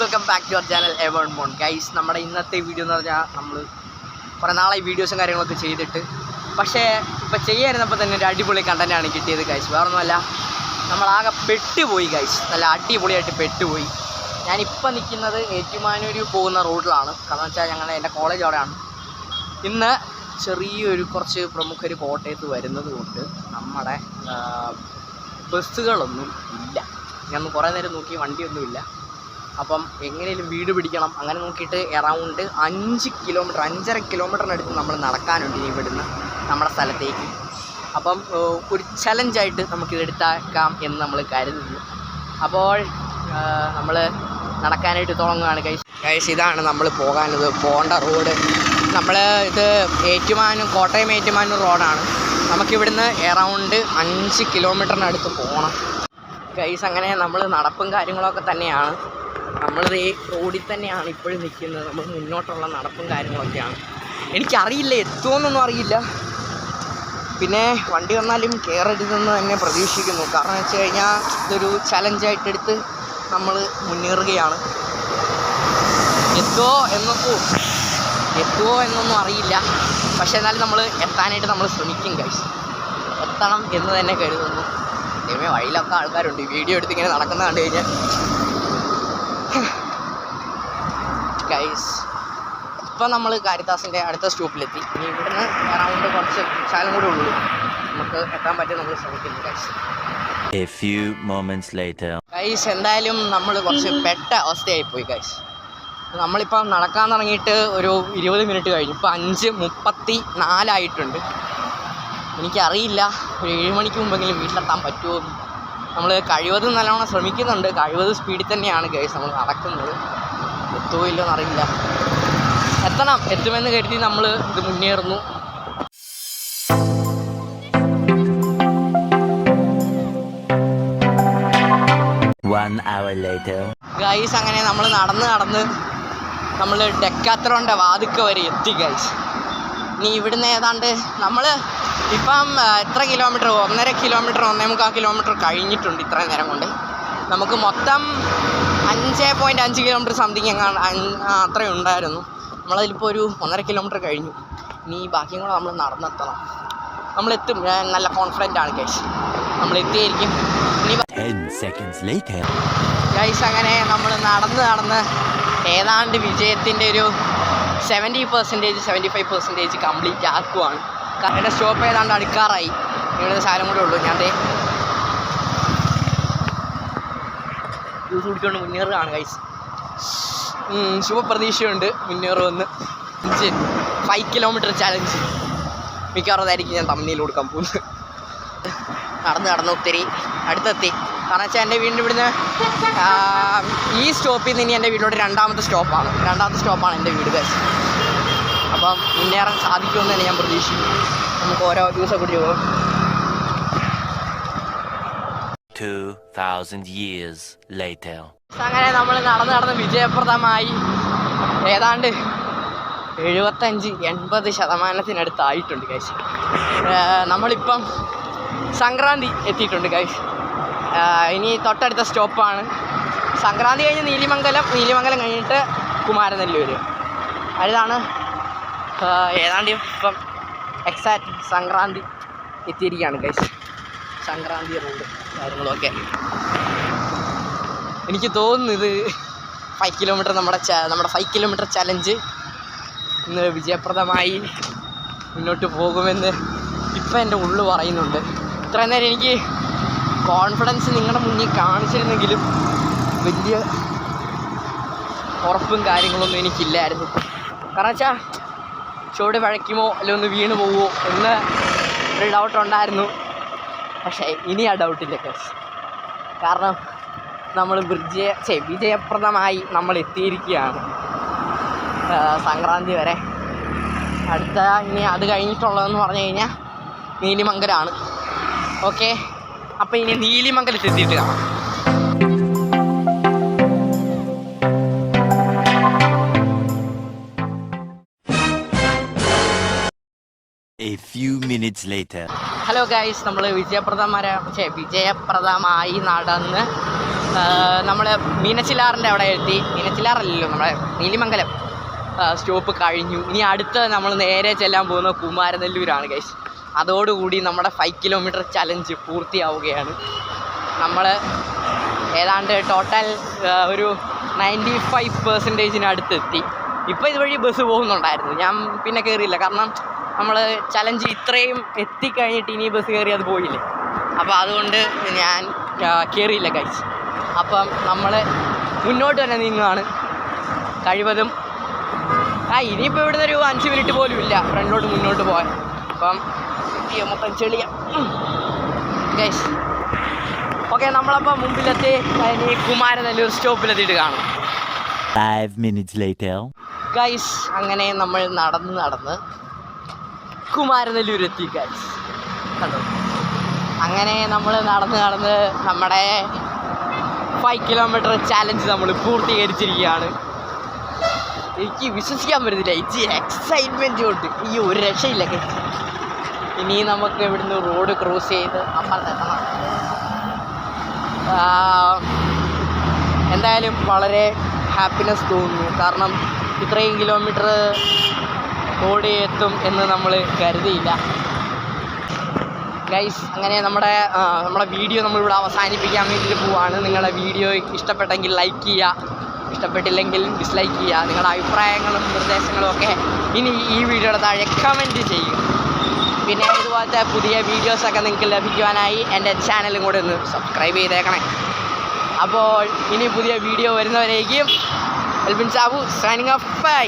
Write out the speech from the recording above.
Welcome back to our channel എവൺ മോൺ guys. നമ്മുടെ ഇന്നത്തെ വീഡിയോ എന്ന് പറഞ്ഞാൽ നമ്മൾ കുറേ നാളായി വീഡിയോസും കാര്യങ്ങളൊക്കെ ചെയ്തിട്ട്, പക്ഷേ ഇപ്പോൾ ചെയ്യാതിരുന്നപ്പോൾ തന്നെ ഒരു അടിപൊളി കണ്ടൻറ്റാണ് കിട്ടിയത് ഗൈസ്. വേറൊന്നുമല്ല, നമ്മളാകെ പെട്ടുപോയി ഗൈസ്, നല്ല അടിപൊളിയായിട്ട് പെട്ടുപോയി. ഞാനിപ്പോൾ നിൽക്കുന്നത് ഏറ്റുമാനൂർ പോകുന്ന റോഡിലാണ്. കാരണം വെച്ചാൽ എൻ്റെ കോളേജ് അവിടെയാണ്. ഇന്ന് ചെറിയൊരു കുറച്ച് പ്രമുഖർ കോട്ടയത്ത് വരുന്നത് കൊണ്ട് നമ്മുടെ ബസ്സുകളൊന്നും ഇല്ല. ഞാൻ കുറേ നേരം നോക്കി, വണ്ടിയൊന്നുമില്ല. അപ്പം എങ്ങനെയും വീട് പിടിക്കണം. അങ്ങനെ നോക്കിയിട്ട് അറൗണ്ട് 5.5 കിലോമീറ്ററിനടുത്ത് നമ്മൾ നടക്കാനുണ്ട് ഇനി ഇവിടുന്ന് നമ്മുടെ സ്ഥലത്തേക്ക്. അപ്പം ഒരു ചലഞ്ചായിട്ട് നമുക്കിതെടുത്താക്കാം എന്ന് നമ്മൾ കരുതുന്നു. അപ്പോൾ നമ്മൾ നടക്കാനായിട്ട് തുടങ്ങുകയാണ് ഗൈസ്. ഇതാണ് നമ്മൾ പോകേണ്ട റോഡ്. നമ്മൾ ഇത് കോട്ടയം ഏറ്റുമാനൂർ റോഡാണ്. നമുക്കിവിടുന്ന് അറൗണ്ട് 5 കിലോമീറ്ററിനടുത്ത് പോകണം ഗൈസ്. അങ്ങനെ നമ്മൾ നടപ്പും കാര്യങ്ങളൊക്കെ തന്നെയാണ്. നമ്മളിത് ഈ റോഡിൽ തന്നെയാണ് ഇപ്പോഴും നിൽക്കുന്നത്. നമ്മൾ മുന്നോട്ടുള്ള നടപ്പും കാര്യങ്ങളൊക്കെയാണ്. എനിക്കറിയില്ല, എത്തുമെന്നൊന്നും അറിയില്ല. പിന്നെ വണ്ടി വന്നാലും കയറരുതെന്ന് തന്നെ പ്രതീക്ഷിക്കുന്നു. കാരണം വെച്ച് കഴിഞ്ഞാൽ ഇതൊരു ചലഞ്ചായിട്ടെടുത്ത് നമ്മൾ മുന്നേറുകയാണ്. എത്തുമോ എന്നൊന്നും അറിയില്ല. പക്ഷേ എന്നാലും നമ്മൾ എത്താനായിട്ട് നമ്മൾ ശ്രമിക്കും ഗൈസ്. എത്തണം എന്ന് തന്നെ കരുതുന്നു. ദൈവമേ, വഴിയിലൊക്കെ ആൾക്കാരുണ്ട്. വീഡിയോ എടുത്ത് ഇങ്ങനെ നടക്കുന്ന കണ്ടു കഴിഞ്ഞാൽ ഗൈസ്. ഇപ്പം നമ്മൾ കാരിത്താസിൻ്റെ അടുത്ത സ്റ്റോപ്പിലെത്തി. ഇനി ഇവിടുന്ന് അറൗണ്ട് കുറച്ച് സ്ഥലം കൂടെ ഉള്ളൂ. നമുക്ക് എത്താൻ പറ്റും, നമ്മൾ ശ്രമിക്കുന്നു ഗൈസ്. ഗൈസ്, എന്തായാലും നമ്മൾ കുറച്ച് പെട്ട അവസ്ഥയായിപ്പോയി ഗൈസ്. നമ്മളിപ്പം നടക്കാൻ തുടങ്ങിയിട്ട് ഒരു 20 മിനിറ്റ് കഴിഞ്ഞു. ഇപ്പോൾ 5:34 ആയിട്ടുണ്ട്. എനിക്കറിയില്ല ഒരു 7 മണിക്ക് മുമ്പെങ്കിലും വീട്ടിലെത്താൻ പറ്റുമോ. നമ്മൾ കഴിവതും നല്ലോണം ശ്രമിക്കുന്നുണ്ട്. കഴിവതും സ്പീഡിൽ തന്നെയാണ് ഗൈസ് നമ്മൾ നടക്കുന്നത്. എത്തുമോ ഇല്ലെന്ന് അറിയില്ല. എത്തുമെന്ന് കരുതി നമ്മൾ ഇത് മുന്നേറുന്നു. ഗൈസ്, അങ്ങനെ നമ്മൾ നടന്ന് നമ്മൾ ഡെക്കാത്തറോൻ്റെ വാതിക്ക വരെ എത്തി ഗൈസ്. ഇനി ഇവിടുന്ന് ഏതാണ്ട് നമ്മൾ ഇപ്പം എത്ര കിലോമീറ്റർ, 1.5 കിലോമീറ്റർ 1.25 കിലോമീറ്റർ കഴിഞ്ഞിട്ടുണ്ട് ഇത്രയും നേരം കൊണ്ട്. നമുക്ക് മൊത്തം 5.5 കിലോമീറ്റർ സംതിങ് അത്രയും ഉണ്ടായിരുന്നു. നമ്മളതിലിപ്പോൾ ഒരു 1.5 കിലോമീറ്റർ കഴിഞ്ഞു. ഇനി ബാക്കിയും കൂടെ നമ്മൾ നടന്നെത്തണം. നമ്മളെത്തും, ഞാൻ നല്ല കോൺഫിഡൻ്റ് ആണ് ഗൈസ്. നമ്മൾ എത്തിയായിരിക്കും. ഇനി ഗൈസ്, അങ്ങനെ നമ്മൾ നടന്ന് ഏതാണ്ട് വിജയത്തിൻ്റെ ഒരു 70%, 75% കംപ്ലീറ്റ് ആക്കുവാണ്. എൻ്റെ സ്റ്റോപ്പ് ഏതാണ്ട് അടുക്കാറായി. ഇവിടെ സാധനം കൂടെ ഉള്ളൂ. ഞാൻ ജ്യൂസ് കുടിച്ചുകൊണ്ട് മുന്നേറുകയാണ് ഗൈസ്. ശുഭപ്രതീക്ഷയുണ്ട് മുന്നേറുമെന്ന്. 5 കിലോമീറ്റർ ചാലഞ്ച് മിക്കവാറും അതായിരിക്കും ഞാൻ തമ്മിൽ കൊടുക്കാൻ പോകുന്നത്. നടന്ന് ഒത്തിരി അടുത്തെത്തി. കാരണം വെച്ചാൽ എൻ്റെ വീടിൻ്റെ ഇവിടുന്ന് ഈ സ്റ്റോപ്പിൽ നിന്ന് ഇനി എൻ്റെ വീട്ടിലോട്ട് രണ്ടാമത്തെ സ്റ്റോപ്പാണ് എൻ്റെ വീട് ഗൈസ്. അപ്പം മുന്നേറാൻ സാധിക്കുമെന്ന് തന്നെ ഞാൻ പ്രതീക്ഷിക്കുന്നു. നമുക്ക് ഓരോ ദിവസം കൂടി പോകും. 2000 years later. അങ്ങനെ നമ്മൾ നടന്ന് വിജയപ്രദമായി ഏതാണ്ട് 75-80% ഗൈസ്. നമ്മളിപ്പം സംക്രാന്തി എത്തിയിട്ടുണ്ട് ഗൈസ്. ഇനി തൊട്ടടുത്ത സ്റ്റോപ്പാണ് സംക്രാന്തി കഴിഞ്ഞ് നീലിമംഗലം കഴിഞ്ഞിട്ട് കുമാരനെല്ലൂർ. അതാണ് ഏതാണ്ട് ഇപ്പം എക്സാക്റ്റ് സംക്രാന്തി എത്തിയിരിക്കുകയാണ് ഗൈസ്. സംക്രാന്തി റോഡ് കാര്യങ്ങളൊക്കെ എനിക്ക് തോന്നുന്നു ഇത് 5 കിലോമീറ്റർ നമ്മുടെ 5 കിലോമീറ്റർ ചലഞ്ച് ഇന്ന് വിജയപ്രദമായി മുന്നോട്ട് പോകുമെന്ന് ഇപ്പം എൻ്റെ ഉള്ളു പറയുന്നുണ്ട്. ഇത്രയും നേരം എനിക്ക് കോൺഫിഡൻസ് നിങ്ങളുടെ മുന്നിൽ കാണിച്ചിരുന്നെങ്കിലും വലിയ ഉറപ്പും കാര്യങ്ങളൊന്നും എനിക്കില്ലായിരുന്നു. കാരണം വെച്ചാൽ ചുവട് പഴയ്ക്കുമോ അല്ലെങ്കിൽ ഒന്ന് വീണ് പോവുമോ എന്ന് ഒരു ഡൗട്ടുണ്ടായിരുന്നു. പക്ഷേ ഇനി ആ ഡൗട്ടില്ല കേസ്. കാരണം നമ്മൾ വിജയപ്രദമായി നമ്മൾ എത്തിയിരിക്കുകയാണ് സംക്രാന്തി വരെ. ഇനി അത് കഴിഞ്ഞിട്ടുള്ളതെന്ന് പറഞ്ഞു കഴിഞ്ഞാൽ നീലിമംഗലമാണ്. ഓക്കെ, അപ്പോൾ ഇനി നീലിമംഗലത്ത് എത്തിയിട്ട് കാണാം. A few minutes later. Hello guys, നമ്മൾ വിജയപ്രദമായി നടന്ന് നമ്മൾ മീനച്ചിലാറിൻ്റെ അവിടെ എത്തി. കാച്ചിലാറല്ലല്ലോ, നമ്മുടെ നീലിമംഗലം സ്റ്റോപ്പ് കഴിഞ്ഞു. ഇനി അടുത്ത് നമ്മൾ നേരെ ചെല്ലാൻ പോകുന്ന കുമാരനെല്ലൂരാണ് ഗൈസ്. അതോടുകൂടി നമ്മുടെ 5 കിലോമീറ്റർ ചലഞ്ച് പൂർത്തിയാവുകയാണ്. നമ്മൾ ഏതാണ്ട് ടോട്ടൽ ഒരു 95% അടുത്തെത്തി. ഇപ്പോൾ ഇതുവഴി ബസ് പോകുന്നുണ്ടായിരുന്നു, ഞാൻ പിന്നെ കയറിയില്ല. കാരണം നമ്മൾ ചലഞ്ച് ഇത്രയും എത്തിക്കഴിഞ്ഞിട്ട് ഇനി ബസ് കയറി അത് പോയില്ലേ, അപ്പോൾ അതുകൊണ്ട് ഞാൻ കയറിയില്ല ഗൈസ്. അപ്പം നമ്മൾ മുന്നോട്ട് തന്നെ നീങ്ങുകയാണ് കഴിവതും. ഇനിയിപ്പോൾ ഇവിടുന്ന് ഒരു 5 മിനിറ്റ് പോലും ഇല്ല ഫ്രണ്ടിലോട്ട് മുന്നോട്ട് പോകാൻ. അപ്പം മൊത്തം ചെളിയ ഗൈസ്. ഓക്കെ, നമ്മളപ്പോൾ മുമ്പിലെത്തി ഇനി കുമാരനെല്ലൂർ സ്റ്റോപ്പിലെത്തിയിട്ട് കാണും. 5 minutes later. ഗൈസ്, അങ്ങനെ നമ്മൾ നടന്ന് കുമാരനെല്ലൂർ എത്തി ഗൈസ്. കണ്ടോ, അങ്ങനെ നമ്മൾ നടന്ന് നമ്മുടെ 5 കിലോമീറ്റർ ചാലഞ്ച് നമ്മൾ പൂർത്തീകരിച്ചിരിക്കുകയാണ്. എനിക്ക് വിശ്വസിക്കാൻ പറ്റുന്നില്ല, ഇച്ചിരി എക്സൈറ്റ്മെൻറ്റ് കൊണ്ട് ഈ ഒരു രക്ഷയില്ല ഗൈസ്. ഇനി നമുക്ക് ഇവിടുന്ന് റോഡ് ക്രോസ് ചെയ്ത് അപ്പുറത്തെത്തണം. എന്തായാലും വളരെ ഹാപ്പിനെസ് തോന്നുന്നു, കാരണം ഇത്രയും കിലോമീറ്റർ ഓടി എത്തും എന്ന് നമ്മൾ കരുതിയില്ല ഗൈസ്. അങ്ങനെ നമ്മുടെ വീഡിയോ നമ്മളിവിടെ അവസാനിപ്പിക്കാൻ വേണ്ടിയിട്ട് പോവാണ്. നിങ്ങളുടെ വീഡിയോ ഇഷ്ടപ്പെട്ടെങ്കിൽ ലൈക്ക് ചെയ്യുക, ഇഷ്ടപ്പെട്ടില്ലെങ്കിൽ ഡിസ്ലൈക്ക് ചെയ്യുക. നിങ്ങളുടെ അഭിപ്രായങ്ങളും നിർദ്ദേശങ്ങളും ഒക്കെ ഇനി ഈ വീഡിയോയുടെ താഴെ കമൻറ്റ് ചെയ്യും. പിന്നെ ഇതുപോലത്തെ പുതിയ വീഡിയോസൊക്കെ നിങ്ങൾക്ക് ലഭിക്കുവാനായി എൻ്റെ ചാനലും കൂടെ ഒന്ന് സബ്സ്ക്രൈബ് ചെയ്തേക്കണേ. അപ്പോൾ ഇനി പുതിയ വീഡിയോ വരുന്നവരേക്കും Elbin Sabu signing off. By.